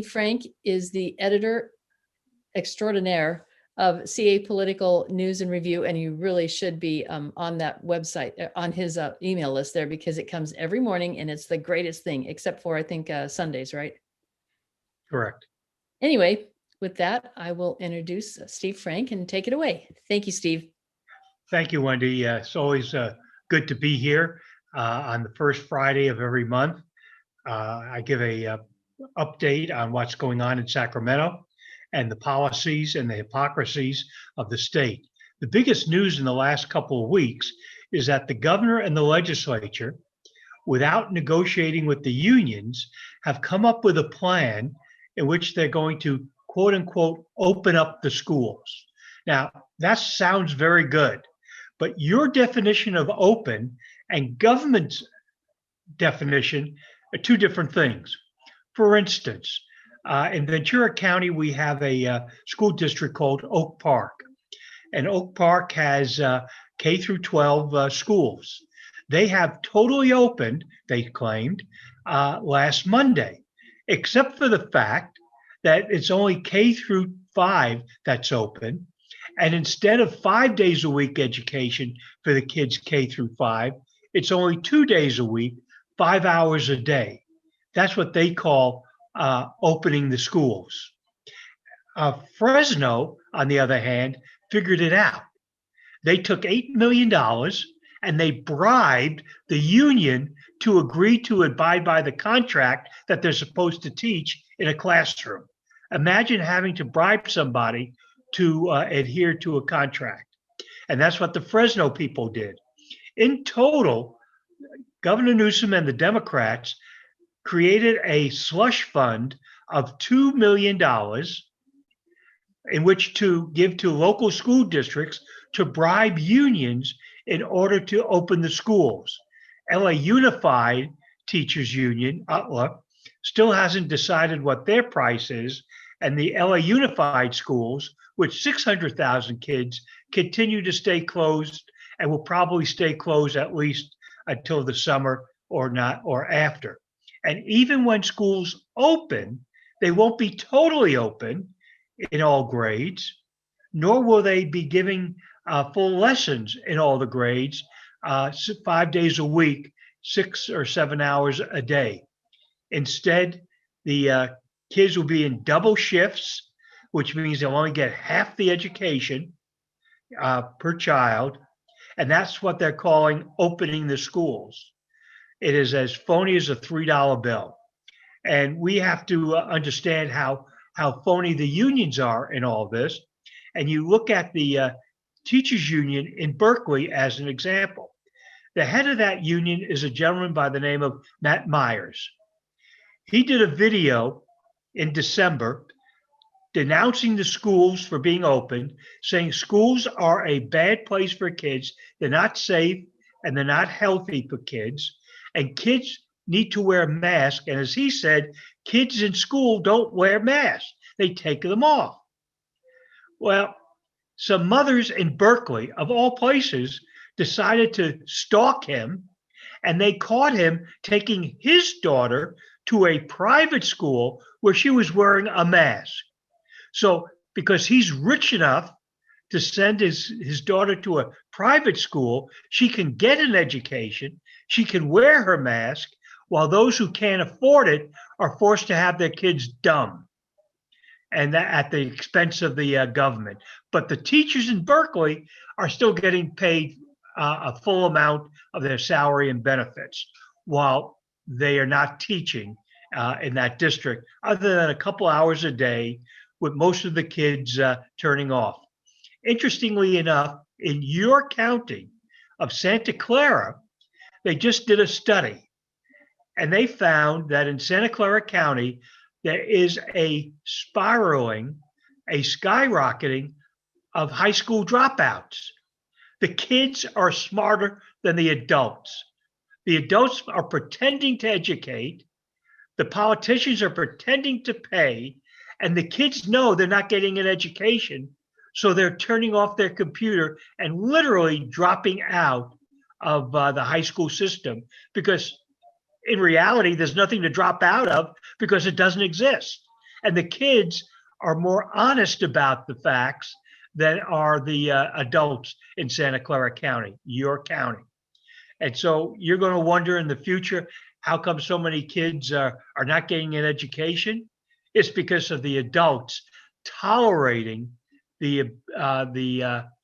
Frank is the editor extraordinaire of CA Political News and Review, and you really should be on that website, on his email list there, because it comes every morning and it's the greatest thing, except for, I think, Sundays, right? Correct. Anyway, with that, I will introduce Steve Frank and take it away. Thank you, Steve. Thank you, Wendy. It's always good to be here on the first Friday of every month. I give a update on what's going on in Sacramento and the policies and the hypocrisies of the state. The biggest news in the last couple of weeks is that the governor and the legislature, without negotiating with the unions, have come up with a plan in which they're going to, quote unquote, open up the schools. Now, that sounds very good, but your definition of open and government's definition are two different things. For instance, in Ventura County, we have a school district called Oak Park. And Oak Park has K through 12 schools. They have totally opened, they claimed, last Monday, except for the fact that it's only K through 5 that's open. And instead of 5 days a week education for the kids K through 5, it's only 2 days a week, 5 hours a day. That's what they call opening the schools. Fresno, on the other hand, figured it out. They took $8 million and they bribed the union to agree to abide by the contract that they're supposed to teach in a classroom. Imagine having to bribe somebody to adhere to a contract. And that's what the Fresno people did. In total, Governor Newsom and the Democrats created a slush fund of $2 million in which to give to local school districts to bribe unions in order to open the schools. LA Unified Teachers Union, UTLA, still hasn't decided what their price is, and the LA Unified schools, with 600,000 kids, continue to stay closed and will probably stay closed at least until the summer or not, or after. And even when schools open, they won't be totally open in all grades, nor will they be giving full lessons in all the grades 5 days a week, 6 or 7 hours a day. Instead, the kids will be in double shifts, which means they'll only get half the education per child. And that's what they're calling opening the schools. It is as phony as a $3 bill. And we have to understand how phony the unions are in all this. And you look at the teachers union in Berkeley as an example. The head of that union is a gentleman by the name of Matt Myers. He did a video in December denouncing the schools for being open, saying schools are a bad place for kids. They're not safe and they're not healthy for kids. And kids need to wear masks. And as he said, kids in school don't wear masks. They take them off. Well, some mothers in Berkeley, of all places, decided to stalk him, and they caught him taking his daughter to a private school where she was wearing a mask. So because he's rich enough to send his daughter to a private school, she can get an education, she can wear her mask, while those who can't afford it are forced to have their kids dumb, and that at the expense of the government. But the teachers in Berkeley are still getting paid a full amount of their salary and benefits, while they are not teaching in that district, other than a couple hours a day, with most of the kids turning off. Interestingly enough, in your county of Santa Clara, they just did a study, and they found that in Santa Clara County, there is a skyrocketing of high school dropouts. The kids are smarter than the adults. The adults are pretending to educate, the politicians are pretending to pay, and the kids know they're not getting an education, so they're turning off their computer and literally dropping out of the high school system, because in reality, there's nothing to drop out of because it doesn't exist. And the kids are more honest about the facts than are the adults in Santa Clara County, your county. And so you're going to wonder in the future, how come so many kids are not getting an education? It's because of the adults tolerating the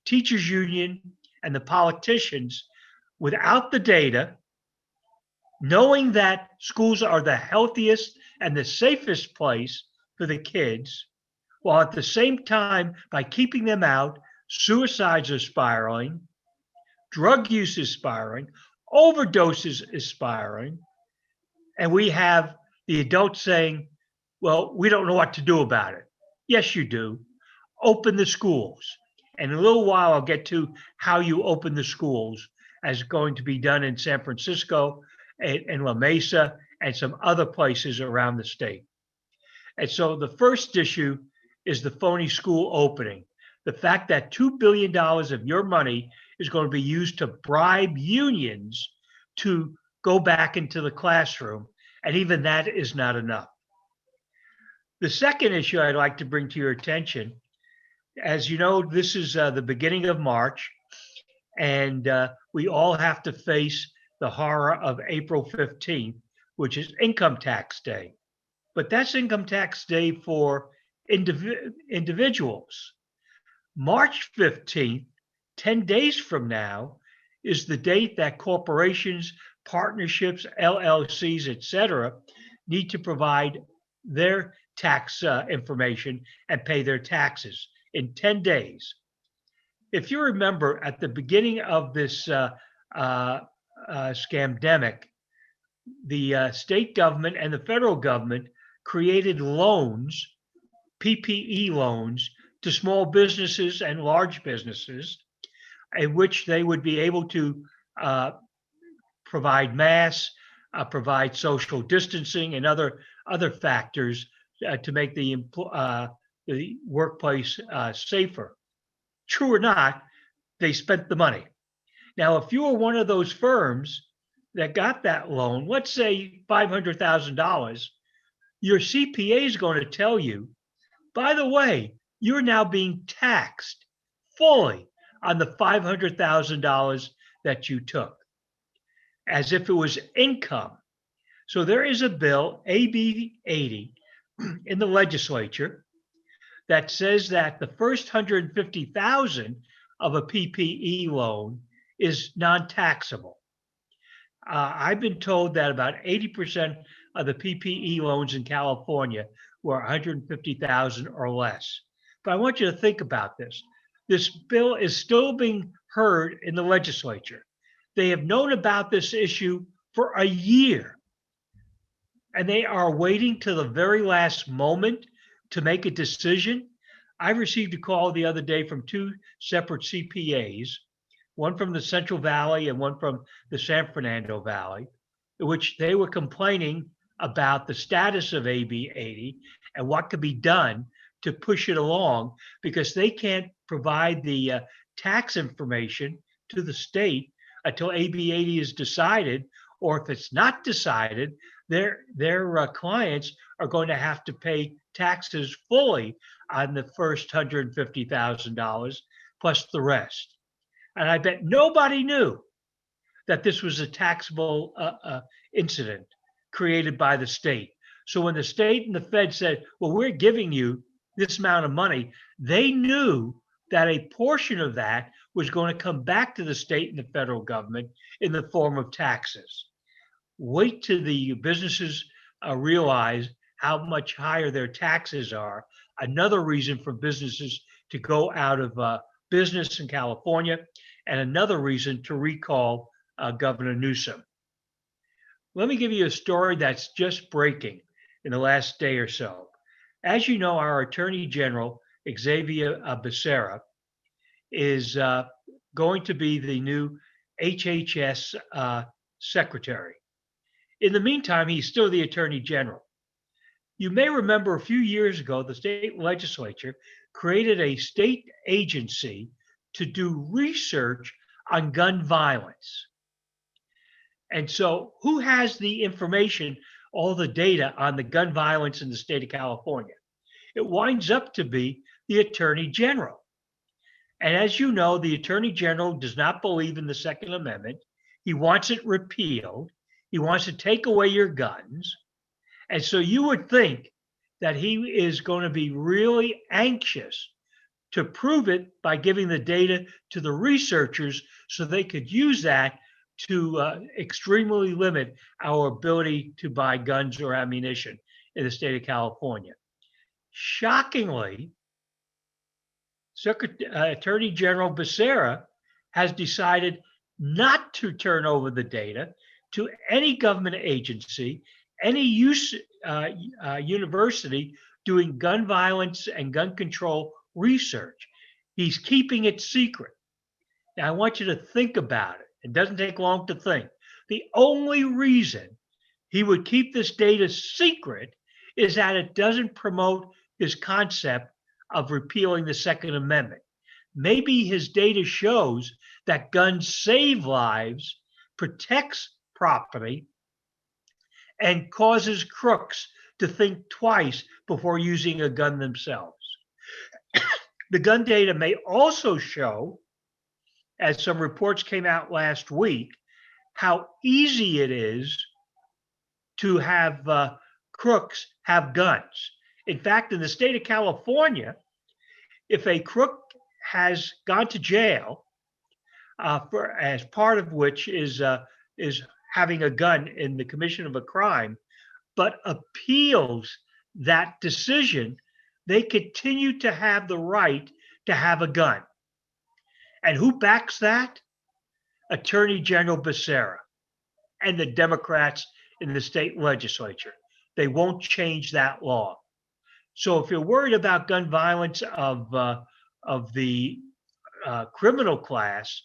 teachers union and the politicians without the data, knowing that schools are the healthiest and the safest place for the kids, while at the same time, by keeping them out, suicides are spiraling, drug use is spiraling, overdoses is spiraling, and we have the adults saying, well, we don't know what to do about it. Yes, you do. Open the schools. And in a little while, I'll get to how you open the schools, as going to be done in San Francisco and La Mesa and some other places around the state. And so the first issue is the phony school opening. The fact that $2 billion of your money is going to be used to bribe unions to go back into the classroom. And even that is not enough. The second issue I'd like to bring to your attention, as you know, this is the beginning of March, and we all have to face the horror of April 15th, which is Income Tax Day. But that's Income Tax Day for individuals. March 15th, 10 days from now, is the date that corporations, partnerships, LLCs, etc., need to provide their tax information and pay their taxes in 10 days. If you remember, at the beginning of this scamdemic, the state government and the federal government created loans, PPE loans, to small businesses and large businesses, in which they would be able to provide masks, provide social distancing, and other factors to make the workplace safer. True or not, they spent the money. Now, if you were one of those firms that got that loan, let's say $500,000, your CPA is going to tell you, by the way, you're now being taxed fully on the $500,000 that you took, as if it was income. So there is a bill, AB 80, in the legislature that says that the first $150,000 of a PPE loan is non-taxable. I've been told that about 80% of the PPE loans in California were $150,000 or less. But I want you to think about this. This bill is still being heard in the legislature. They have known about this issue for a year, and they are waiting to the very last moment to make a decision. I received a call the other day from two separate CPAs, one from the Central Valley and one from the San Fernando Valley, in which they were complaining about the status of AB 80 and what could be done to push it along, because they can't provide the tax information to the state until AB 80 is decided, or if it's not decided, their clients are going to have to pay taxes fully on the first $150,000 plus the rest. And I bet nobody knew that this was a taxable incident created by the state. So when the state and the Fed said, well, we're giving you this amount of money, they knew that a portion of that was going to come back to the state and the federal government in the form of taxes. Wait till the businesses realize how much higher their taxes are. Another reason for businesses to go out of business in California, and another reason to recall Governor Newsom. Let me give you a story that's just breaking in the last day or so. As you know, our Attorney General, Xavier Becerra, is going to be the new HHS secretary. In the meantime, he's still the Attorney General. You may remember a few years ago, the state legislature created a state agency to do research on gun violence. And so who has the information, all the data on the gun violence in the state of California? it winds up to be the Attorney General. And as you know, the Attorney General does not believe in the Second Amendment. He wants it repealed. He wants to take away your guns. And so you would think that he is going to be really anxious to prove it by giving the data to the researchers so they could use that to extremely limit our ability to buy guns or ammunition in the state of California. Shockingly, Attorney General Becerra has decided not to turn over the data to any government agency, any university doing gun violence and gun control research. He's keeping it secret. Now, I want you to think about it. It doesn't take long to think. The only reason he would keep this data secret is that it doesn't promote his concept of repealing the Second Amendment. Maybe his data shows that guns save lives, protects property, and causes crooks to think twice before using a gun themselves. The gun data may also show, as some reports came out last week, how easy it is to have crooks have guns. In fact, in the state of California, if a crook has gone to jail, as part of which is having a gun in the commission of a crime, but appeals that decision, they continue to have the right to have a gun. And who backs that? Attorney General Becerra and the Democrats in the state legislature. They won't change that law. So if you're worried about gun violence of the criminal class,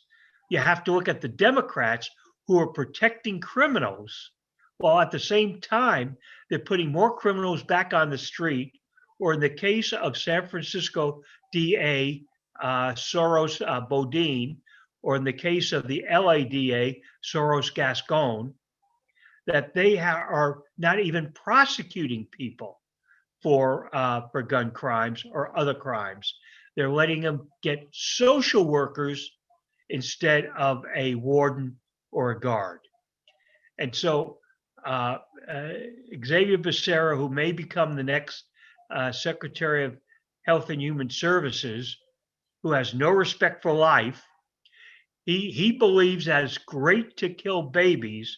you have to look at the Democrats who are protecting criminals, while at the same time, they're putting more criminals back on the street, or in the case of San Francisco DA Soros Bodine, or in the case of the LA DA Soros Gascon, that they are not even prosecuting people for gun crimes or other crimes. They're letting them get social workers instead of a warden or a guard. And so Xavier Becerra, who may become the next Secretary of Health and Human Services, who has no respect for life, he believes that it's great to kill babies,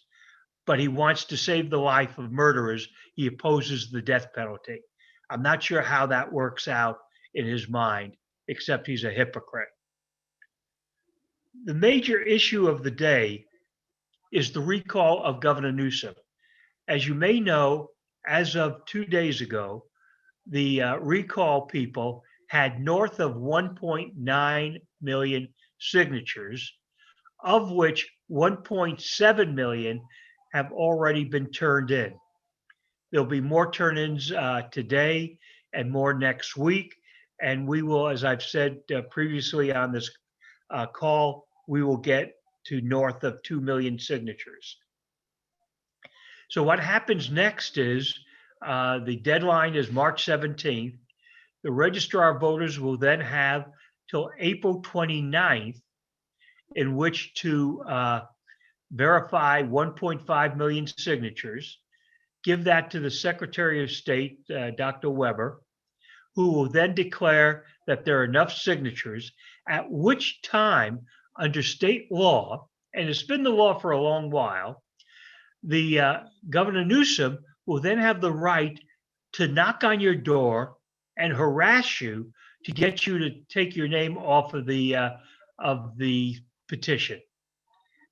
but he wants to save the life of murderers. He opposes the death penalty. I'm not sure how that works out in his mind, except he's a hypocrite. The major issue of the day is the recall of Governor Newsom. As you may know, as of 2 days ago, the recall people had north of 1.9 million signatures, of which 1.7 million have already been turned in. There'll be more turn-ins today and more next week. And we will, as I've said previously on this call, we will get to north of 2 million signatures. So what happens next is the deadline is March 17th. The registrar of voters will then have till April 29th in which to verify 1.5 million signatures, give that to the Secretary of State, Dr. Weber, who will then declare that there are enough signatures, at which time, under state law, and it's been the law for a long while, the Governor Newsom will then have the right to knock on your door and harass you to get you to take your name off of the petition.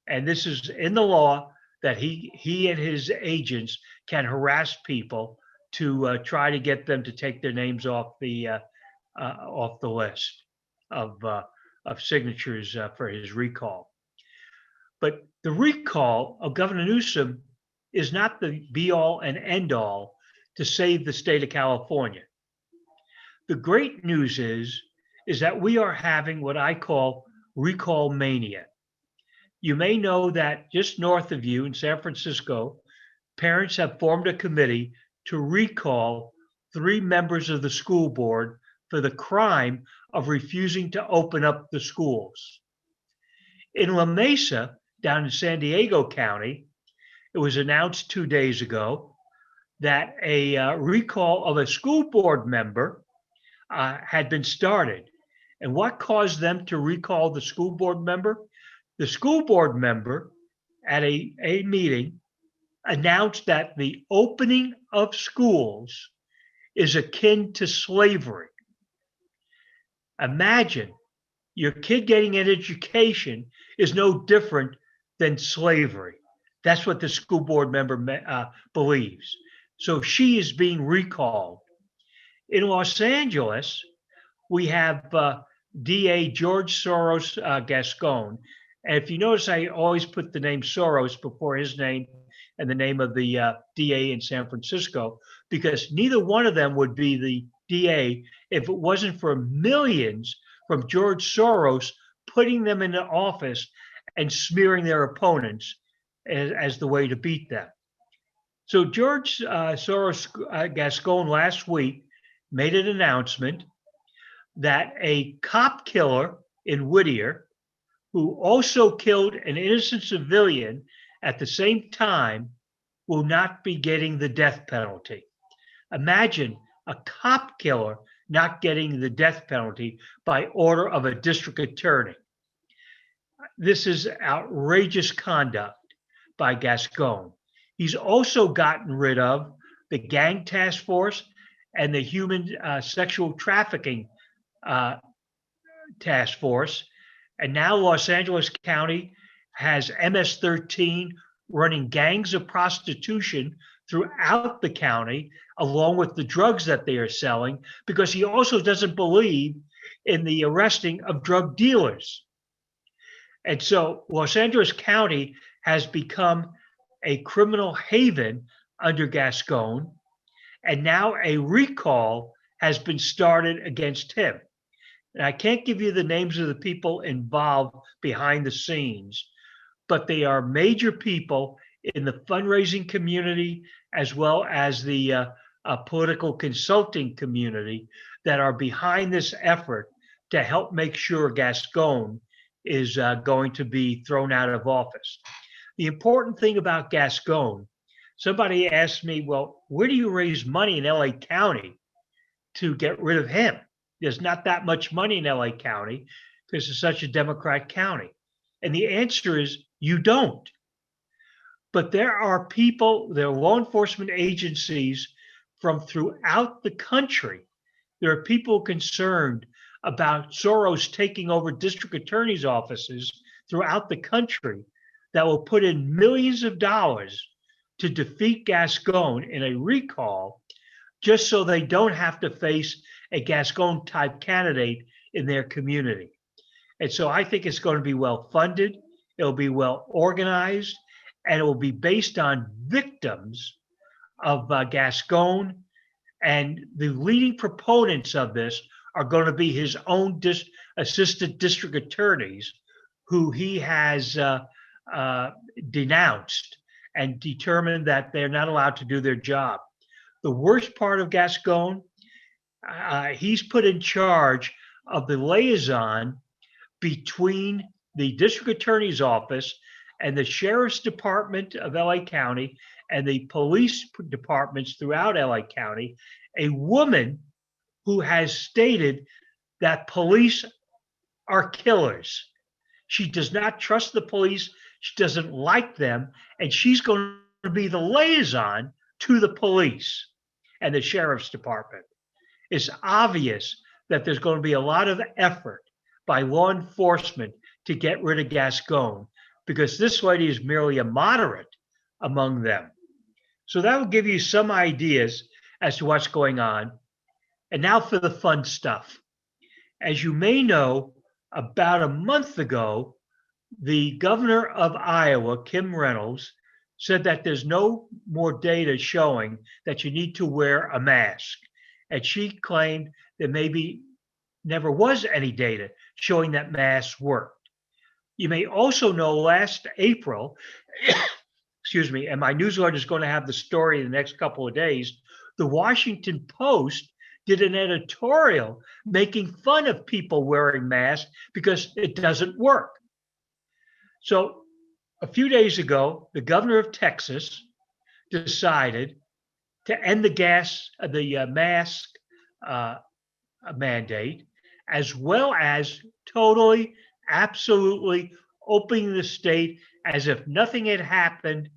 And this is in the law that he and his agents can harass people to try to get them to take their names off the list of signatures for his recall. But the recall of Governor Newsom is not the be-all and end-all to save the state of California. The great news is that we are having what I call recall mania. You may know that just north of you in San Francisco, parents have formed a committee to recall 3 members of the school board for the crime of refusing to open up the schools. In La Mesa, down in San Diego County, it was announced 2 days ago that a recall of a school board member had been started. And what caused them to recall the school board member? The school board member at a meeting announced that the opening of schools is akin to slavery. Imagine your kid getting an education is no different than slavery. That's what the school board member believes. So she is being recalled. In Los Angeles, we have DA George Soros Gascon. And if you notice, I always put the name Soros before his name and the name of the DA in San Francisco, because neither one of them would be the DA if it wasn't for millions from George Soros putting them into office and smearing their opponents as the way to beat them. So George Soros Gascon last week made an announcement that a cop killer in Whittier, who also killed an innocent civilian at the same time, will not be getting the death penalty. Imagine a cop killer not getting the death penalty by order of a district attorney. This is outrageous conduct by Gascon. He's also gotten rid of the gang task force and the human sexual trafficking task force. And now Los Angeles County has MS-13 running gangs of prostitution throughout the county, along with the drugs that they are selling, because he also doesn't believe in the arresting of drug dealers. And so Los Angeles County has become a criminal haven under Gascon, and now a recall has been started against him. And I can't give you the names of the people involved behind the scenes, but they are major people in the fundraising community as well as the political consulting community that are behind this effort to help make sure Gascon is going to be thrown out of office. The important thing about Gascon, somebody asked me, well, where do you raise money in LA County to get rid of him? There's not that much money in LA County because it's such a Democrat county. And the answer is you don't. But there are people, there are law enforcement agencies from throughout the country. There are people concerned about Soros taking over district attorneys' offices throughout the country that will put in millions of dollars to defeat Gascon in a recall, just so they don't have to face a Gascon type candidate in their community. And so I think it's going to be well funded, it'll be well organized, and it will be based on victims of Gascon. And the leading proponents of this are going to be his own assistant district attorneys, who he has denounced and determined that they're not allowed to do their job. The worst part of Gascon, he's put in charge of the liaison between the district attorney's office and the sheriff's department of LA County and the police departments throughout LA County, a woman who has stated that police are killers. She does not trust the police. She doesn't like them. And she's going to be the liaison to the police and the sheriff's department. It's obvious that there's going to be a lot of effort by law enforcement to get rid of Gascon, because this lady is merely a moderate among them. So that will give you some ideas as to what's going on. And now for the fun stuff. As you may know, about a month ago, the governor of Iowa, Kim Reynolds, said that there's no more data showing that you need to wear a mask. And she claimed there maybe never was any data showing that masks worked. You may also know last April, excuse me, and my newsletter is going to have the story in the next couple of days, the Washington Post did an editorial making fun of people wearing masks because it doesn't work. So a few days ago, the governor of Texas decided to end the mask mandate, as well as totally, absolutely opening the state as if nothing had happened.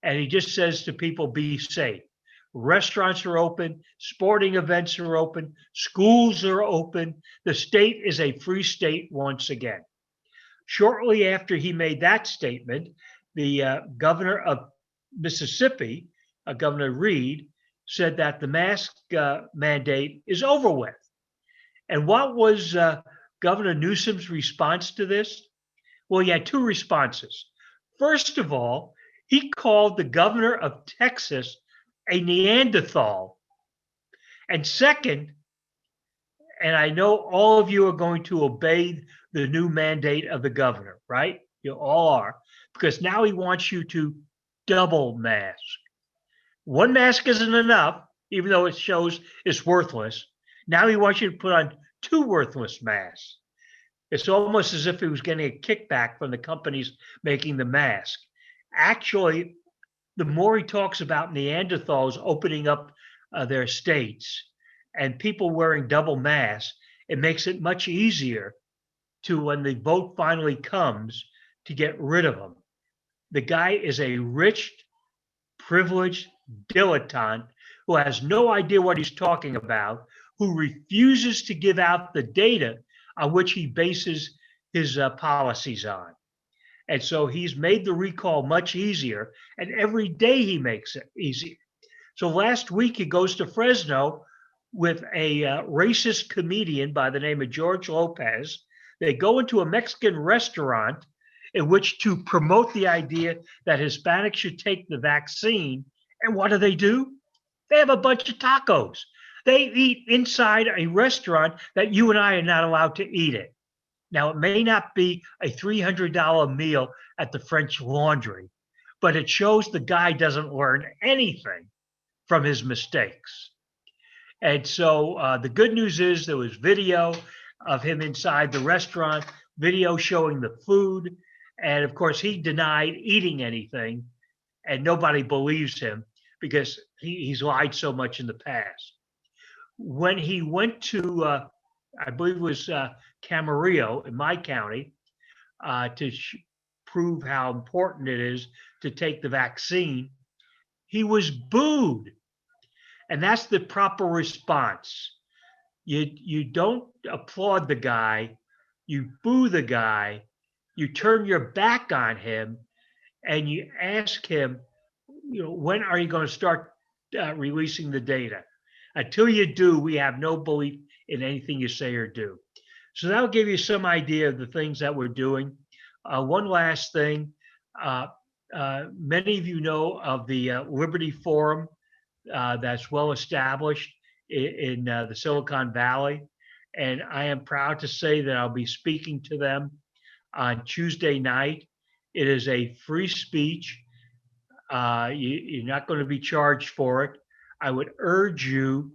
And he just says to people, be safe. Restaurants are open, sporting events are open, schools are open. The state is a free state once again. Shortly after he made that statement, the governor of Mississippi, Governor Reed, said that the mask mandate is over with. And what was Governor Newsom's response to this? Well, he had two responses. First of all, he called the governor of Texas a Neanderthal. And second, and I know all of you are going to obey the new mandate of the governor, right? You all are, because now he wants you to double mask. One mask isn't enough, even though it shows it's worthless. Now he wants you to put on two worthless masks. It's almost as if he was getting a kickback from the companies making the mask. Actually, the more he talks about Neanderthals opening up their states and people wearing double masks, it makes it much easier to, when the vote finally comes, to get rid of him. The guy is a rich, privileged dilettante who has no idea what he's talking about, who refuses to give out the data on which he bases his policies on. And so he's made the recall much easier, and every day he makes it easier. So last week he goes to Fresno with a racist comedian by the name of George Lopez. They go into a Mexican restaurant in which to promote the idea that Hispanics should take the vaccine. And what do? They have a bunch of tacos. They eat inside a restaurant that you and I are not allowed to eat it. Now, it may not be a $300 meal at the French Laundry, but it shows the guy doesn't learn anything from his mistakes. And so the good news is there was video of him inside the restaurant, video showing the food. And of course, he denied eating anything, and nobody believes him because he's lied so much in the past. When he went to, I believe it was Camarillo in my county, to prove how important it is to take the vaccine, he was booed. And that's the proper response. You don't applaud the guy, you boo the guy, you turn your back on him, and you ask him, when are you going to start releasing the data? Until you do, we have no belief in anything you say or do. So that'll give you some idea of the things that we're doing. One last thing, many of you know of the Liberty Forum that's well established in the Silicon Valley. And I am proud to say that I'll be speaking to them on Tuesday night. It is a free speech. You're not going to be charged for it. I would urge you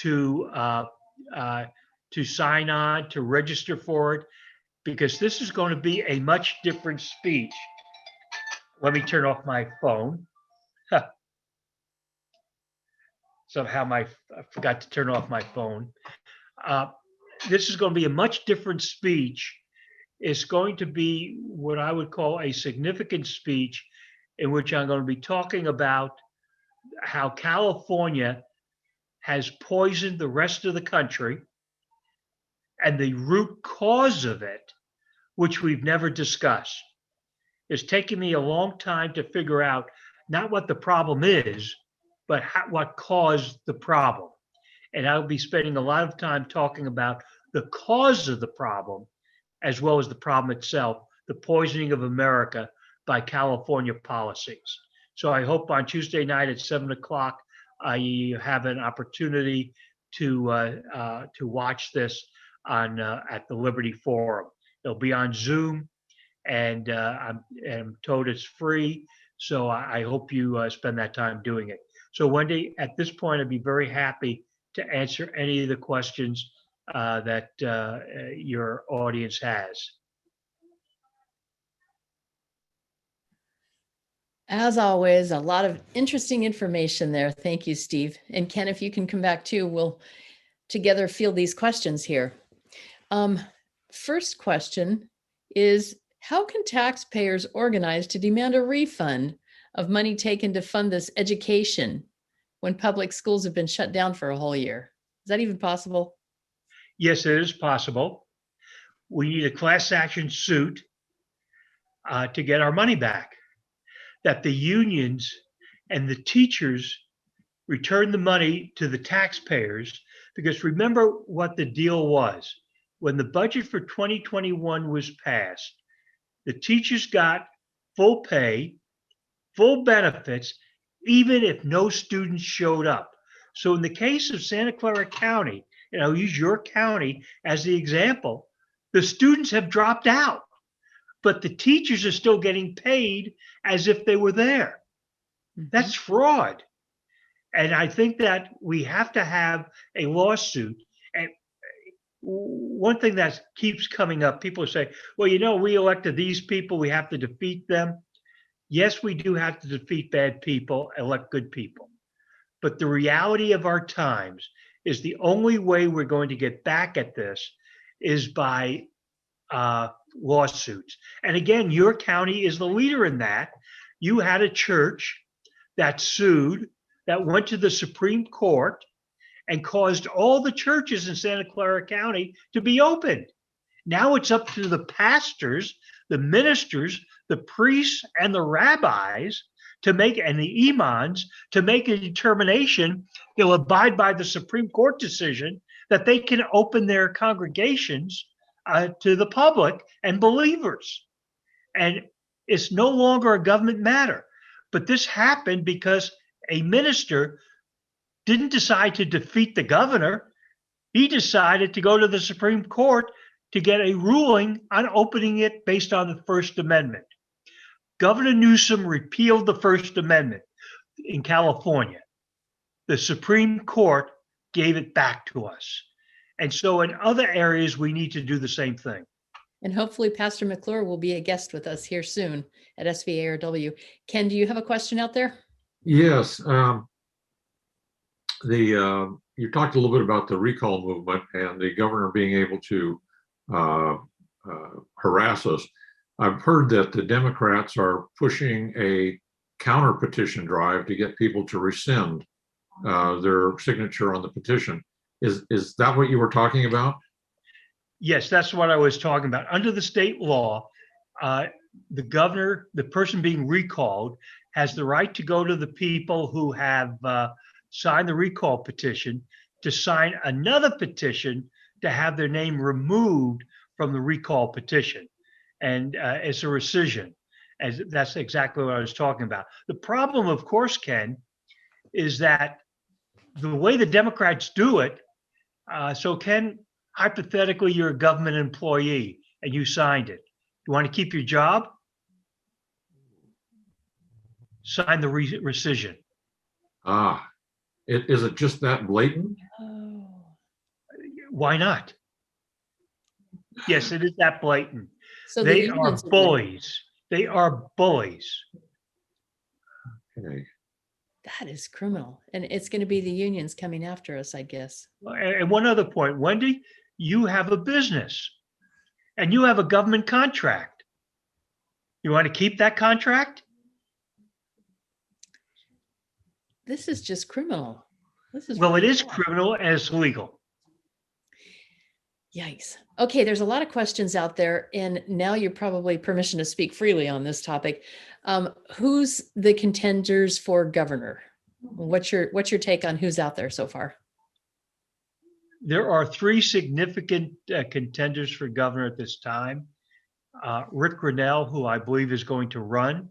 to sign on, to register for it, because this is going to be a much different speech. Let me turn off my phone. Somehow I forgot to turn off my phone. This is going to be a much different speech. It's going to be what I would call a significant speech, in which I'm going to be talking about how California has poisoned the rest of the country and the root cause of it, which we've never discussed. It's taken me a long time to figure out not what the problem is, but what caused the problem. And I'll be spending a lot of time talking about the cause of the problem, as well as the problem itself, the poisoning of America by California policies. So I hope on Tuesday night at 7 o'clock, you have an opportunity to watch this on at the Liberty Forum. It'll be on Zoom, and I'm told it's free. So I hope you spend that time doing it. So Wendy, at this point, I'd be very happy to answer any of the questions that your audience has. As always, a lot of interesting information there. Thank you, Steve. And Ken, if you can come back too, we'll together field these questions here. First question is, how can taxpayers organize to demand a refund of money taken to fund this education when public schools have been shut down for a whole year? Is that even possible? Yes, it is possible. We need a class action suit to get our money back. That the unions and the teachers return the money to the taxpayers, because remember what the deal was. When the budget for 2021 was passed, the teachers got full pay, full benefits, even if no students showed up. So in the case of Santa Clara County, and I'll use your county as the example, the students have dropped out, but the teachers are still getting paid as if they were there. That's fraud. And I think that we have to have a lawsuit. And one thing that keeps coming up, people say, well, you know, we elected these people, we have to defeat them. Yes, we do have to defeat bad people, elect good people. But the reality of our times is the only way we're going to get back at this is by lawsuits. And again, your county is the leader in that. You had a church that sued, that went to the Supreme Court and caused all the churches in Santa Clara County to be opened. Now it's up to the pastors, the ministers, the priests, and the rabbis to make, and the imams, to make a determination. They'll abide by the Supreme Court decision that they can open their congregations to the public and believers. And it's no longer a government matter. But this happened because a minister didn't decide to defeat the governor. He decided to go to the Supreme Court to get a ruling on opening it based on the First Amendment. Governor Newsom repealed the First Amendment in California. The Supreme Court gave it back to us. And so in other areas, we need to do the same thing. And hopefully Pastor McClure will be a guest with us here soon at SVARW. Ken, do you have a question out there? Yes. You talked a little bit about the recall movement and the governor being able to harass us. I've heard that the Democrats are pushing a counter petition drive to get people to rescind their signature on the petition. Is that what you were talking about? Yes, that's what I was talking about. Under the state law, the governor, the person being recalled, has the right to go to the people who have signed the recall petition to sign another petition to have their name removed from the recall petition. And it's a rescission. And that's exactly what I was talking about. The problem, of course, Ken, is that the way the Democrats do it, so Ken, hypothetically, you're a government employee and you signed it. You want to keep your job? Sign the rescission. Is it just that blatant? Oh. Why not? Yes, it is that blatant. So They are bullies. They are bullies. Okay. That is criminal. And it's going to be the unions coming after us, I guess. And one other point, Wendy, you have a business and you have a government contract. You want to keep that contract? This is just criminal. This is Well, it really is bad. criminal and it's legal. Yikes. Okay, there's a lot of questions out there, and now you're probably permission to speak freely on this topic. Who's the contenders for governor? What's your take on who's out there so far? There are three significant contenders for governor at this time. Rick Grinnell, who I believe is going to run,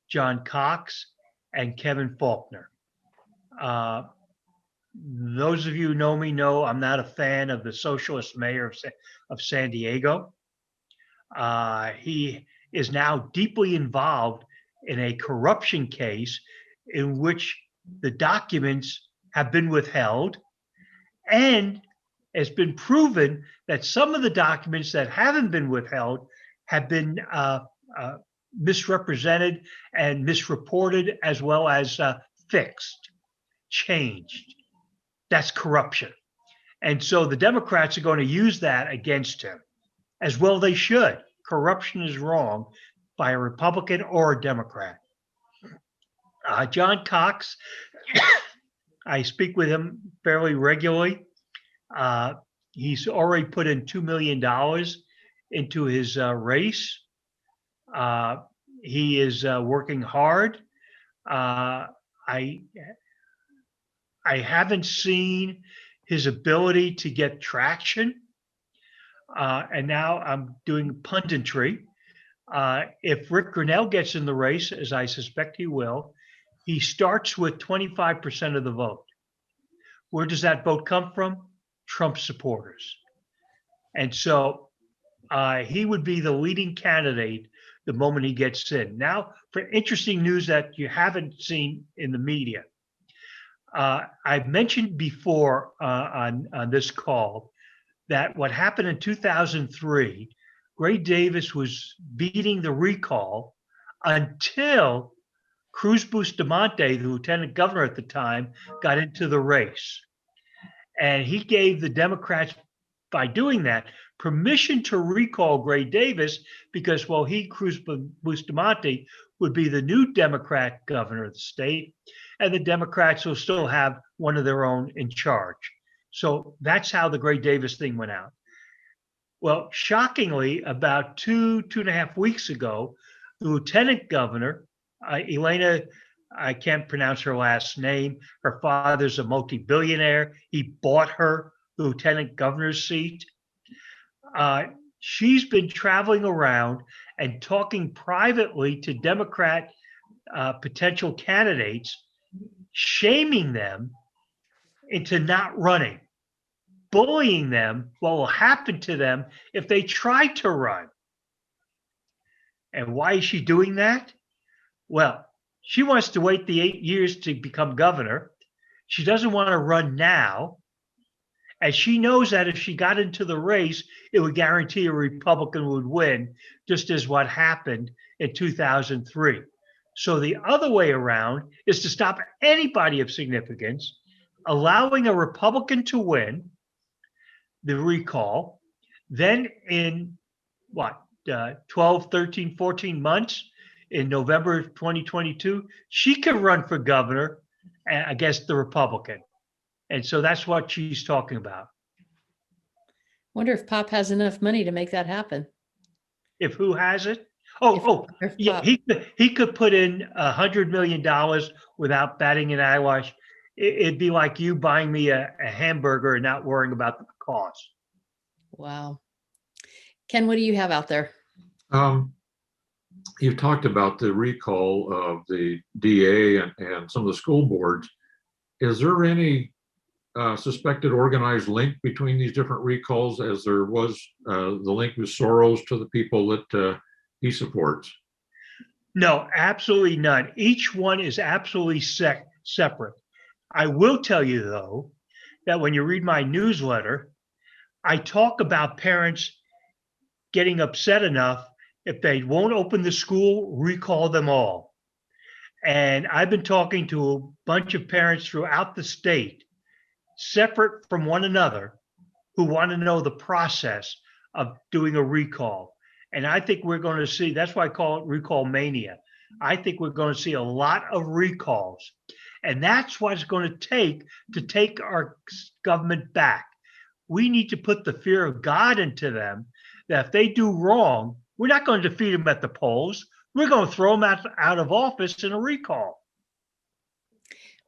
John Cox, and Kevin Faulkner. Those of you who know me know I'm not a fan of the socialist mayor of San Diego. He is now deeply involved in a corruption case in which the documents have been withheld, and it's been proven that some of the documents that haven't been withheld have been misrepresented and misreported, as well as fixed, changed. That's corruption. And so the Democrats are going to use that against him, as well they should. Corruption is wrong by a Republican or a Democrat. John Cox, I speak with him fairly regularly. He's already put in $2 million into his race. He is working hard. I haven't seen his ability to get traction. And now I'm doing punditry. If Rick Grinnell gets in the race, as I suspect he will, he starts with 25% of the vote. Where does that vote come from? Trump supporters. And so he would be the leading candidate the moment he gets in. Now, for interesting news that you haven't seen in the media. I've mentioned before on this call that what happened in 2003, Gray Davis was beating the recall until Cruz Bustamante, the lieutenant governor at the time, got into the race. And he gave the Democrats, by doing that, permission to recall Gray Davis because, well, Cruz Bustamante, would be the new Democrat governor of the state, and the Democrats will still have one of their own in charge. So that's how the Gray Davis thing went out. Well, shockingly, about two and a half weeks ago, the lieutenant governor, Elena, I can't pronounce her last name. Her father's a multi-billionaire. He bought her the lieutenant governor's seat. She's been traveling around and talking privately to Democrat potential candidates, shaming them into not running, bullying them what will happen to them if they try to run. And why is she doing that? Well, she wants to wait the 8 years to become governor. She doesn't want to run now. And she knows that if she got into the race, it would guarantee a Republican would win, just as what happened in 2003. So the other way around is to stop anybody of significance, allowing a Republican to win the recall. Then in 12, 13, 14 months, in November 2022, she could run for governor against the Republican. And so that's what she's talking about. Wonder if Pop has enough money to make that happen. If who has it? If Yeah, Pop. he could put in $100 million without batting an eyelash. It'd be like you buying me a hamburger and not worrying about the cost. Wow. Ken, what do you have out there? You've talked about the recall of the DA and some of the school boards. Is there any suspected organized link between these different recalls, as there was the link with Soros to the people that he supports? No, absolutely none. Each one is absolutely separate. I will tell you, though, that when you read my newsletter, I talk about parents getting upset enough if they won't open the school, recall them all. And I've been talking to a bunch of parents throughout the state, separate from one another, who want to know the process of doing a recall. And I think we're going to see, that's why I call it recall mania. I think we're going to see a lot of recalls. And that's what it's going to take our government back. We need to put the fear of God into them, that if they do wrong, we're not going to defeat them at the polls. We're going to throw them out of office in a recall.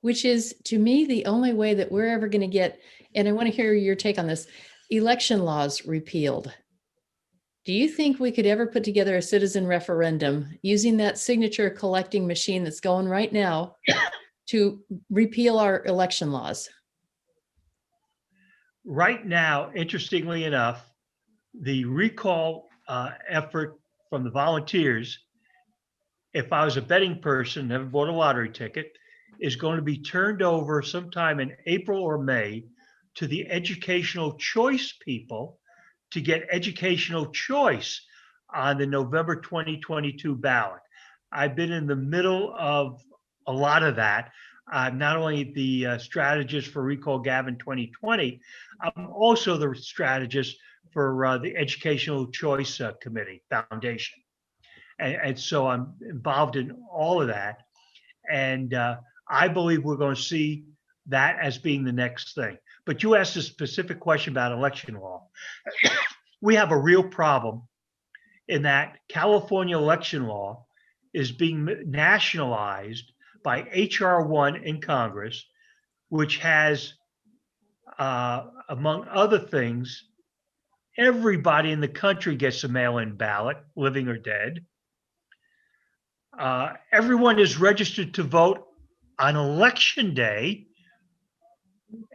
Which is, to me, the only way that we're ever going to get, and I want to hear your take on this, election laws repealed. Do you think we could ever put together a citizen referendum using that signature collecting machine that's going right now to repeal our election laws? Right now, interestingly enough, the recall effort from the volunteers, if I was a betting person, never bought a lottery ticket, is going to be turned over sometime in April or May to the educational choice people to get educational choice on the November 2022 ballot. I've been in the middle of a lot of that. I'm not only the strategist for Recall Gavin 2020, I'm also the strategist for the Educational Choice Committee Foundation. And so I'm involved in all of that. And I believe we're going to see that as being the next thing. But you asked a specific question about election law. We have a real problem in that California election law is being nationalized by H.R. 1 in Congress, which has, among other things, everybody in the country gets a mail-in ballot, living or dead. Everyone is registered to vote on election day.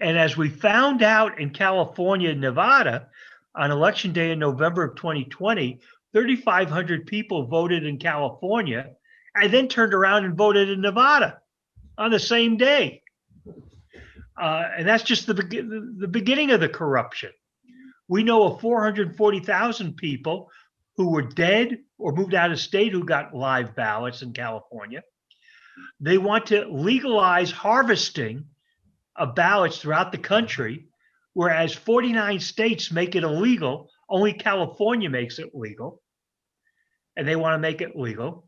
And as we found out in California and Nevada, on election day in November of 2020, 3,500 people voted in California and then turned around and voted in Nevada on the same day. And that's just the beginning of the corruption. We know of 440,000 people who were dead or moved out of state who got live ballots in California. They want to legalize harvesting of ballots throughout the country, whereas 49 states make it illegal. Only California makes it legal, and they want to make it legal.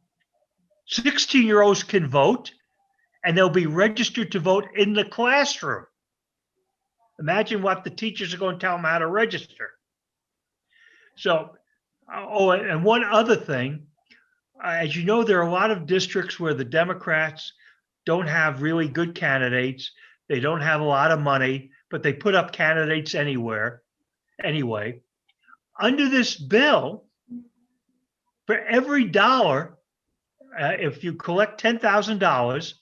16-year-olds can vote, and they'll be registered to vote in the classroom. Imagine what the teachers are going to tell them how to register. So, and one other thing, as you know, there are a lot of districts where the Democrats don't have really good candidates. They don't have a lot of money, but they put up candidates anyway. Under this bill, for every dollar, if you collect $10,000,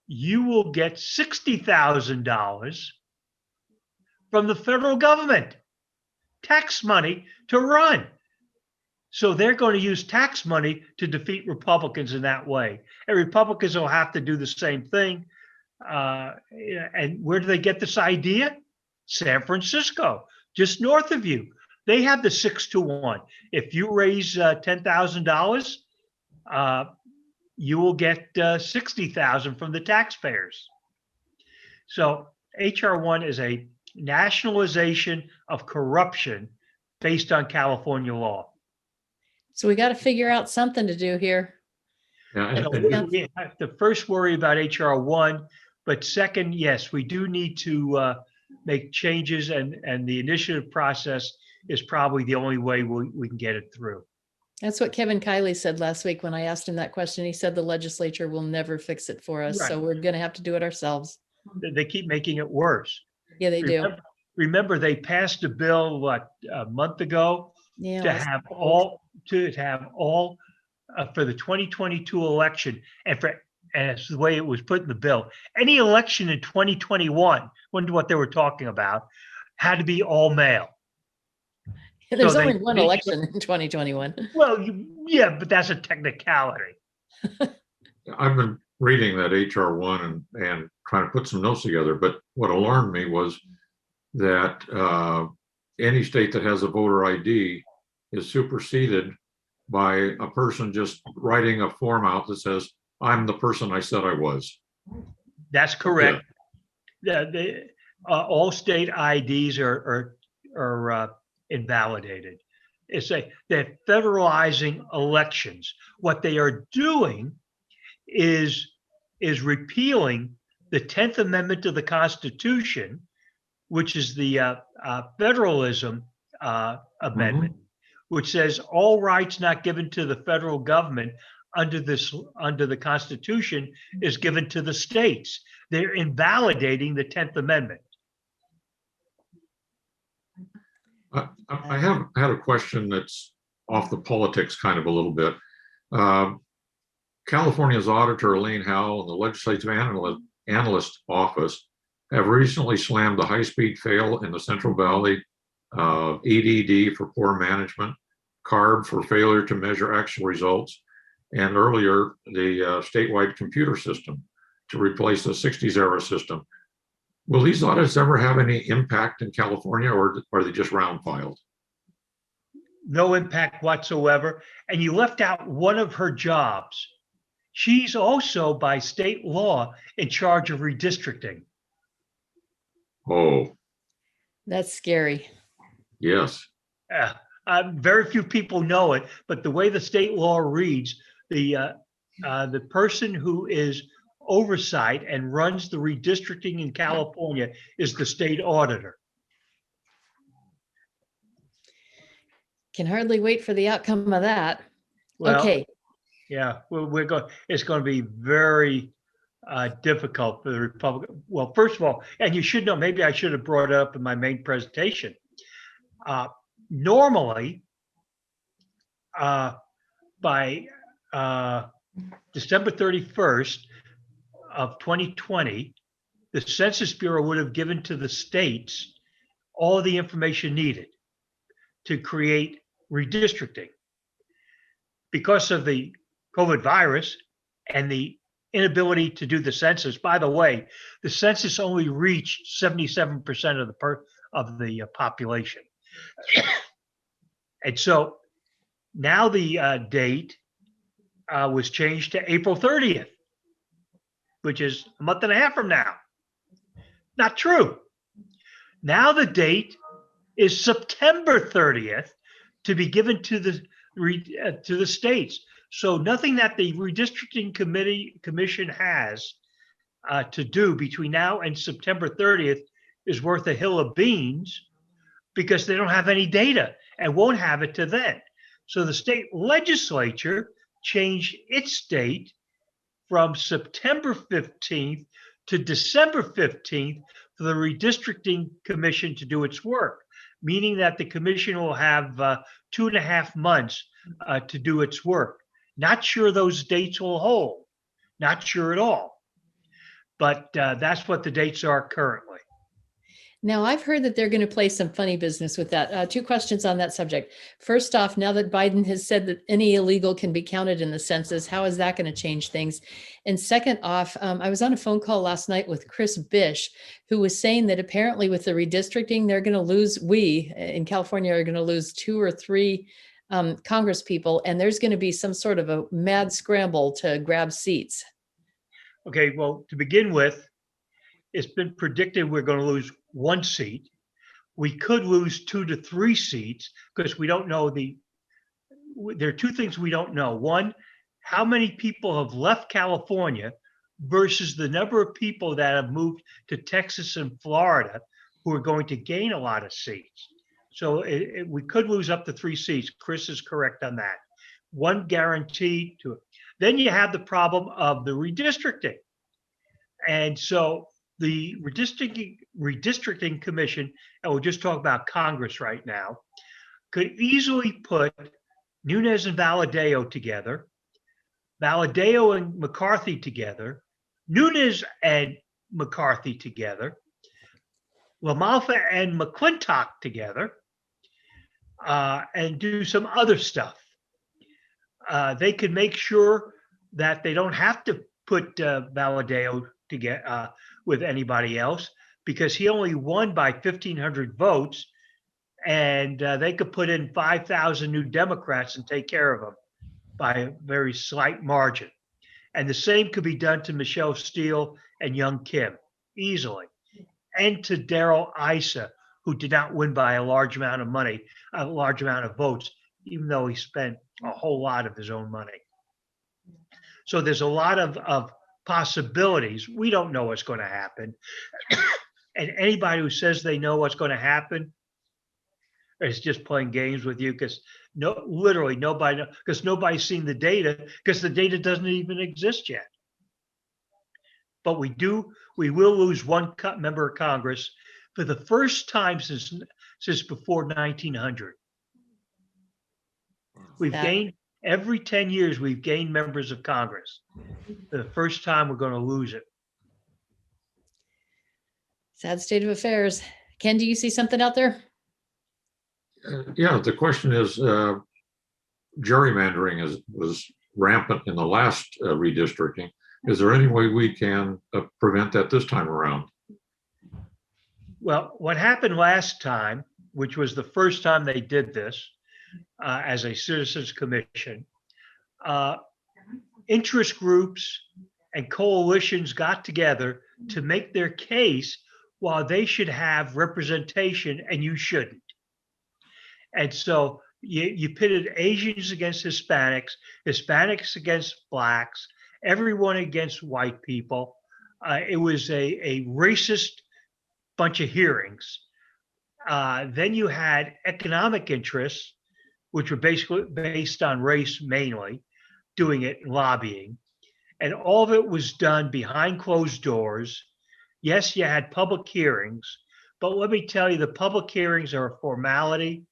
you will get $60,000 from the federal government, tax money to run. So they're going to use tax money to defeat Republicans in that way. And Republicans will have to do the same thing. And where do they get this idea? San Francisco, just north of you. They have the 6-to-1. If you raise $10,000, you will get $60,000 from the taxpayers. So H.R. 1 is a nationalization of corruption based on California law. So we got to figure out something to do here. Yeah, So we have to first worry about H.R. 1, but second, yes, we do need to make changes, and the initiative process is probably the only way we can get it through. That's what Kevin Kiley said last week when I asked him that question. He said the legislature will never fix it for us, so we're going to have to do it ourselves. They keep making it worse. Yeah, they do. Remember, they passed a bill a month ago to have all for the 2022 election, and it's the way it was put in the bill. Any election in 2021, wonder what they were talking about, had to be all mail. There's only one election in 2021. Well, yeah, but that's a technicality. I've been reading that HR 1 and trying to put some notes together, but what alarmed me was that any state that has a voter ID is superseded by a person just writing a form out that says, I'm the person I said I was. That's correct. Yeah. All state IDs are invalidated. They're federalizing elections. What they are doing is repealing the 10th Amendment to the Constitution, which is the federalism amendment, which says all rights not given to the federal government under the Constitution is given to the states. They're invalidating the 10th Amendment. I had a question that's off the politics kind of a little bit. California's auditor, Elaine Howell, and the legislative analyst office have recently slammed the high-speed fail in the Central Valley, EDD for poor management, CARB for failure to measure actual results, and earlier the statewide computer system. to replace the 60s era system. Will these audits ever have any impact in California, or are they just round filed? No impact whatsoever. And you left out one of her jobs. She's also, by state law, in charge of redistricting. Oh, That's scary. yes. Very few people know it, but the way the state law reads, the person who is oversight and runs the redistricting in California is the state auditor. Can hardly wait for the outcome of that. Well, Okay. yeah, we're going. It's going to be very difficult for the Republican. Well, first of all, and you should know. Maybe I should have brought it up in my main presentation. Normally, by December 31st of 2020, the Census Bureau would have given to the states all the information needed to create redistricting. Because of the COVID virus and the inability to do the census, by the way, the census only reached 77% of the population. And so now the date was changed to April 30th, which is a month and a half from now. Not true. Now the date is September 30th to be given to the states. So nothing that the redistricting commission has to do between now and September 30th is worth a hill of beans, because they don't have any data and won't have it to then. So the state legislature changed its date from September 15th to December 15th for the redistricting commission to do its work, meaning that the commission will have 2.5 months to do its work. Not sure those dates will hold, not sure at all, but that's what the dates are currently. Now, I've heard that they're going to play some funny business with that. 2 questions on that subject. First off, now that Biden has said that any illegal can be counted in the census, how is that going to change things? And second off, I was on a phone call last night with Chris Bish, who was saying that apparently with the redistricting, they're going to lose, we in California are going to lose 2 or 3 Congress people, and there's going to be some sort of a mad scramble to grab seats. Okay, well, to begin with, it's been predicted we're going to lose 1 seat. We could lose 2 to 3 seats because we don't know there are 2 things we don't know. One, how many people have left California versus the number of people that have moved to Texas and Florida who are going to gain a lot of seats. So we could lose up to 3 seats. Chris is correct on that. One guarantee to it. Then you have the problem of the redistricting. And so the redistricting commission, and we'll just talk about Congress right now, could easily put Nunes and Valadao together, Valadao and McCarthy together, Nunes and McCarthy together, LaMalfa and McClintock together, and do some other stuff. They could make sure that they don't have to put Valadao together with anybody else, because he only won by 1,500 votes, and they could put in 5,000 new Democrats and take care of them by a very slight margin. And the same could be done to Michelle Steele and Young Kim easily, and to Darrell Issa, who did not win by a large amount of money, a large amount of votes, even though he spent a whole lot of his own money. So there's a lot of possibilities. We don't know what's going to happen. And anybody who says they know what's going to happen is just playing games with you, because literally nobody, because nobody's seen the data, because the data doesn't even exist yet. But we will lose 1 member of Congress for the first time since before 1900. We've gained, every 10 years, we've gained members of Congress. For the first time, we're going to lose it. Sad state of affairs. Ken, do you see something out there? Yeah, the question is, gerrymandering was rampant in the last redistricting. Is there any way we can prevent that this time around? Well, what happened last time, which was the first time they did this as a citizens commission, interest groups and coalitions got together to make their case while they should have representation and you shouldn't. And so you pitted Asians against Hispanics, Hispanics against Blacks, everyone against white people. It was a racist bunch of hearings. Then you had economic interests, which were basically based on race mainly, doing it, lobbying. And all of it was done behind closed doors. Yes, you had public hearings, but let me tell you, the public hearings are a formality.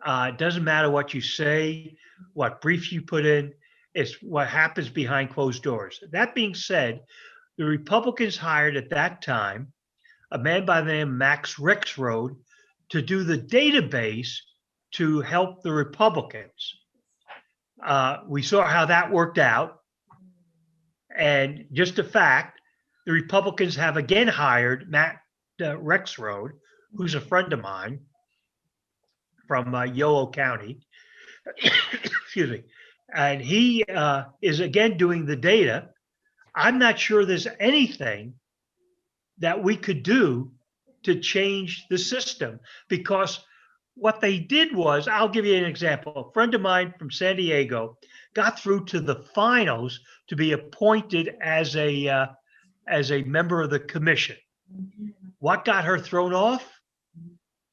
It doesn't matter what you say, what brief you put in, it's what happens behind closed doors. That being said, the Republicans hired at that time a man by the name of Max Rexroad to do the database to help the Republicans. We saw how that worked out. And just a fact, the Republicans have again hired Matt Rexroad, who's a friend of mine from Yolo County. Excuse me. And he is again doing the data. I'm not sure there's anything that we could do to change the system, because what they did was, I'll give you an example. A friend of mine from San Diego got through to the finals to be appointed as a member of the commission. What got her thrown off?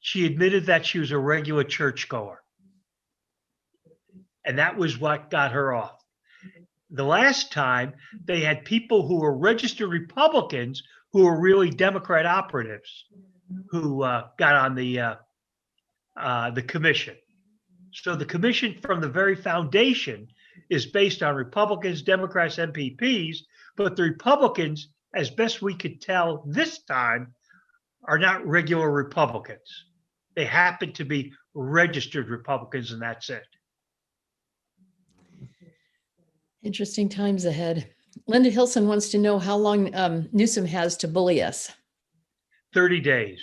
She admitted that she was a regular churchgoer. And that was what got her off. The last time, they had people who were registered Republicans who were really Democrat operatives who got on the commission. So the commission from the very foundation is based on Republicans, Democrats, MPPs, but the Republicans, as best we could tell this time, are not regular Republicans. They happen to be registered Republicans, and that's it. Interesting times ahead. Linda Hilson wants to know how long Newsom has to bully us. 30 days.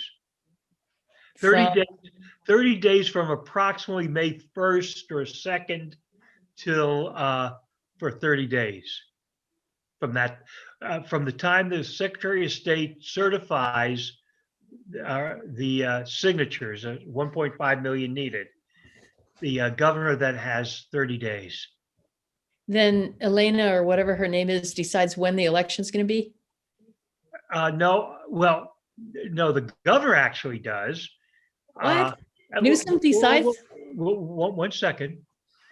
30 days from approximately May 1st or 2nd till for 30 days. From that, from the time the Secretary of State certifies the signatures, 1.5 million needed, the governor then has 30 days. Then Elena, or whatever her name is, decides when the election's going to be? No, the governor actually does. What? Newsom decides? One second.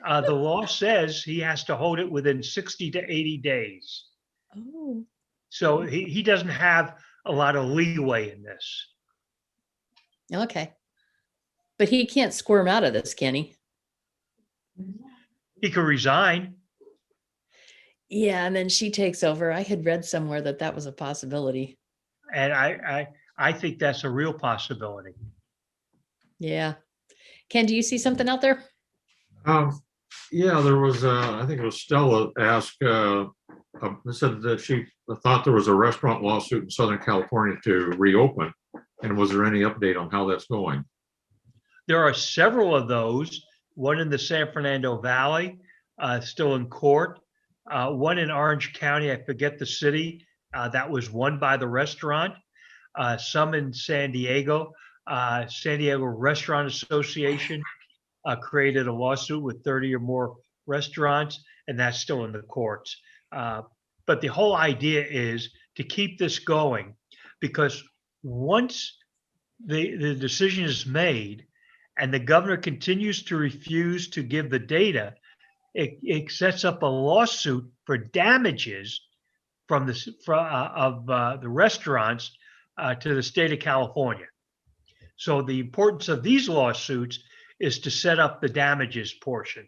The law says he has to hold it within 60 to 80 days. Oh. So he doesn't have a lot of leeway in this. Okay. But he can't squirm out of this, can he? He could resign. Yeah, and then she takes over. I had read somewhere that that was a possibility. And I think that's a real possibility. Yeah. Ken, do you see something out there? Yeah, there was, I think it was Stella asked, said that she thought there was a restaurant lawsuit in Southern California to reopen. And was there any update on how that's going? There are several of those, one in the San Fernando Valley, still in court. One in Orange County, I forget the city, that was won by the restaurant. Some in San Diego Restaurant Association created a lawsuit with 30 or more restaurants, and that's still in the courts. But the whole idea is to keep this going, because once the decision is made and the governor continues to refuse to give the data, it sets up a lawsuit for damages from the restaurants to the state of California. So the importance of these lawsuits is to set up the damages portion.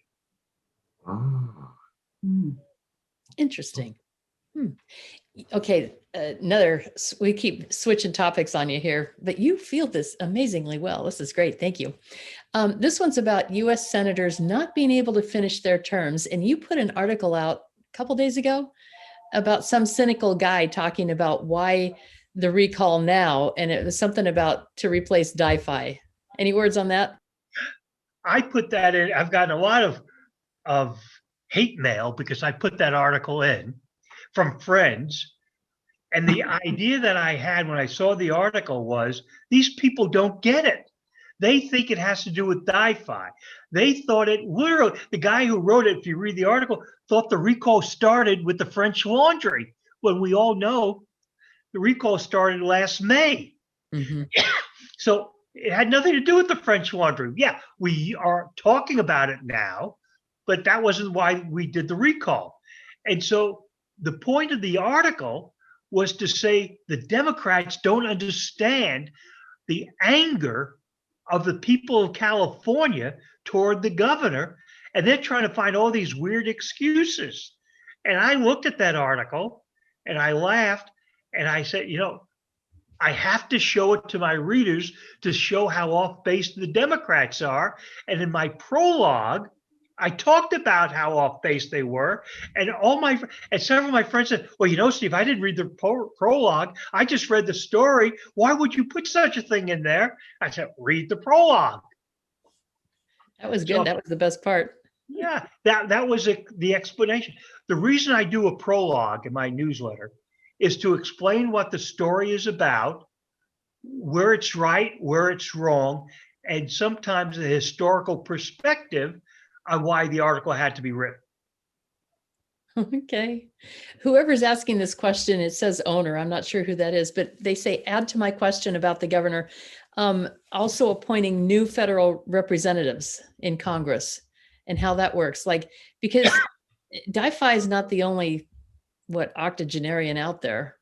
Ah. Interesting. Okay, we keep switching topics on you here, but you feel this amazingly well. This is great. Thank you. This one's about U.S. senators not being able to finish their terms. And you put an article out a couple days ago about some cynical guy talking about why the recall now, and it was something about to replace Di-Fi. Any words on that? I put that in. I've gotten a lot of hate mail because I put that article in from friends. And the idea that I had when I saw the article was these people don't get it. They think it has to do with Di-Fi. They thought it literally, the guy who wrote it, if you read the article, thought the recall started with the French Laundry, when we all know the recall started last May. Mm-hmm. So it had nothing to do with the French Laundry. Yeah, we are talking about it now, but that wasn't why we did the recall. And so the point of the article was to say the Democrats don't understand the anger of the people of California toward the governor, and they're trying to find all these weird excuses. And I looked at that article and I laughed and I said, I have to show it to my readers to show how off base the Democrats are. And in my prologue, I talked about how off base they were, and several of my friends said, "Well, Steve, I didn't read the prologue. I just read the story. Why would you put such a thing in there?" I said, "Read the prologue." That was good. So, that was the best part. Yeah, that was the explanation. The reason I do a prologue in my newsletter is to explain what the story is about, where it's right, where it's wrong, and sometimes the historical perspective on why the article had to be written. Okay. Whoever's asking this question, it says owner. I'm not sure who that is, but they say, add to my question about the governor, also appointing new federal representatives in Congress and how that works. Because Di-Fi is not the only, octogenarian out there.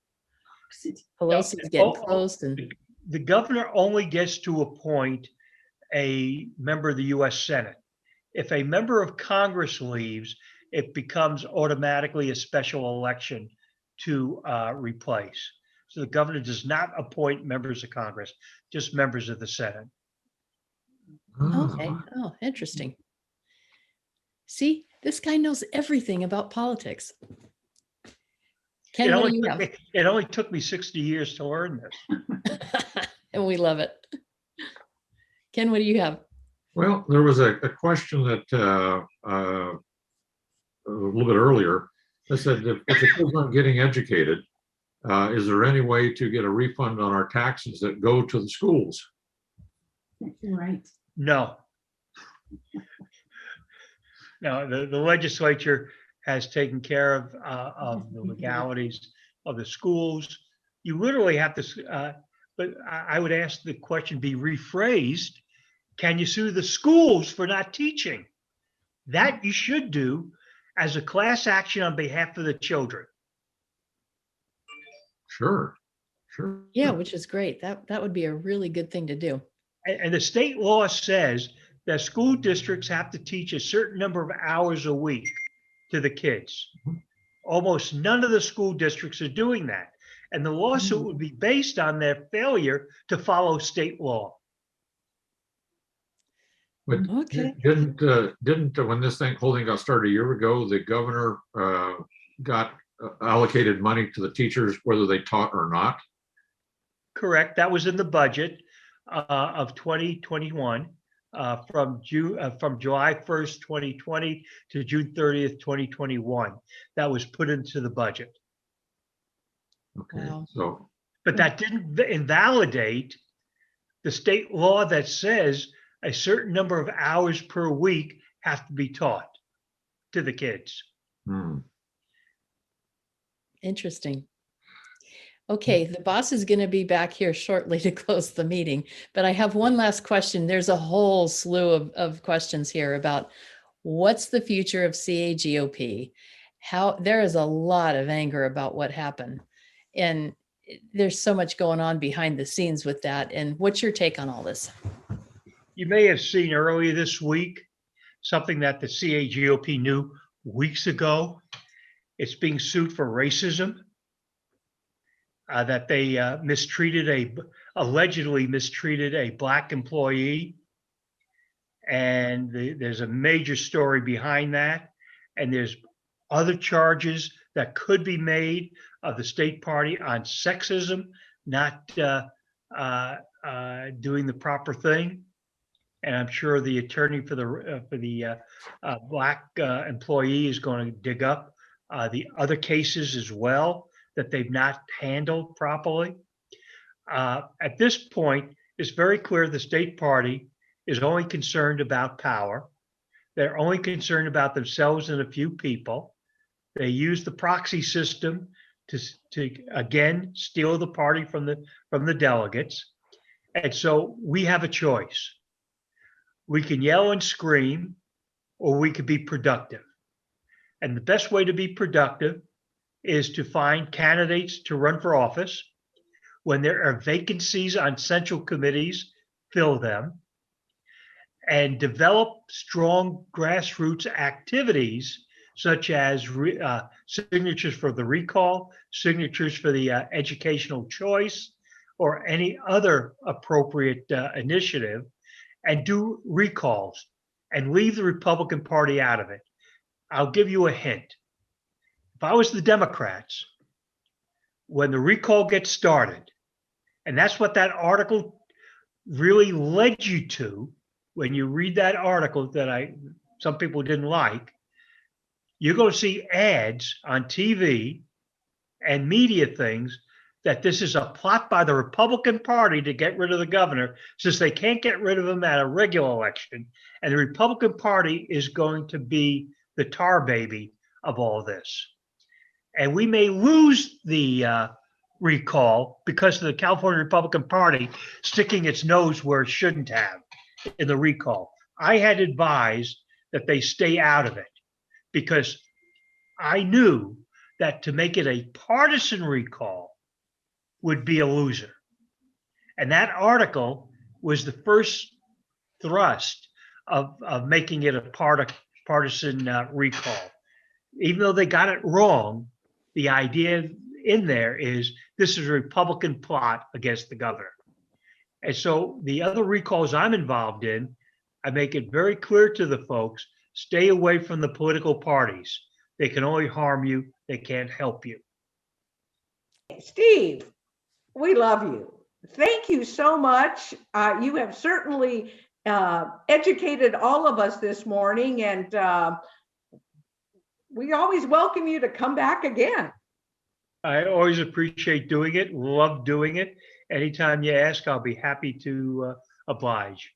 Pelosi's getting close. And the governor only gets to appoint a member of the U.S. Senate. If a member of Congress leaves, it becomes automatically a special election to replace. So the governor does not appoint members of Congress, just members of the Senate. Okay. Oh, interesting. See, this guy knows everything about politics. Ken, what do you have? It only took me 60 years to learn this. And we love it. Ken, what do you have? Well, there was a question that a little bit earlier that said, if the kids aren't getting educated, is there any way to get a refund on our taxes that go to the schools? Right. No. No, the legislature has taken care of the legalities of the schools. You literally have to, but I would ask the question be rephrased. Can you sue the schools for not teaching? That you should do as a class action on behalf of the children. Sure. Yeah, which is great. That would be a really good thing to do. And the state law says that school districts have to teach a certain number of hours a week to the kids. Almost none of the school districts are doing that. And the lawsuit would be based on their failure to follow state law. But Okay. didn't when this whole thing got started a year ago, the governor got allocated money to the teachers whether they taught or not? Correct. That was in the budget of 2021 from July 1st, 2020 to June 30th, 2021. That was put into the budget. Okay. Wow. So, but that didn't invalidate the state law that says a certain number of hours per week have to be taught to the kids. Interesting. Okay, the boss is going to be back here shortly to close the meeting, but I have one last question. There's a whole slew of questions here about what's the future of CAGOP? There is a lot of anger about what happened, and there's so much going on behind the scenes with that. And what's your take on all this? You may have seen earlier this week something that the CAGOP knew weeks ago. It's being sued for racism. That they allegedly mistreated a Black employee. And there's a major story behind that. And there's other charges that could be made of the state party on sexism, not doing the proper thing. And I'm sure the attorney for the black employee is going to dig up the other cases as well that they've not handled properly. At this point, it's very clear the state party is only concerned about power. They're only concerned about themselves and a few people. They use the proxy system to again steal the party from the delegates. And so we have a choice. We can yell and scream, or we could be productive. And the best way to be productive is to find candidates to run for office. When there are vacancies on central committees, fill them, and develop strong grassroots activities such as signatures for the recall, signatures for the educational choice, or any other appropriate initiative, and do recalls and leave the Republican Party out of it. I'll give you a hint. If I was the Democrats, when the recall gets started, and that's what that article really led you to, when you read that article that some people didn't like, you're going to see ads on TV and media things that this is a plot by the Republican Party to get rid of the governor, since they can't get rid of him at a regular election. And the Republican Party is going to be the tar baby of all this. And we may lose the recall because of the California Republican Party sticking its nose where it shouldn't have in the recall. I had advised that they stay out of it because I knew that to make it a partisan recall would be a loser. And that article was the first thrust of making it a partisan recall. Even though they got it wrong, the idea in there is this is a Republican plot against the governor. And so the other recalls I'm involved in, I make it very clear to the folks, stay away from the political parties. They can only harm you. They can't help you. Steve, we love you. Thank you so much. You have certainly educated all of us this morning, and we always welcome you to come back again. I always appreciate doing it, love doing it. Anytime you ask, I'll be happy to oblige.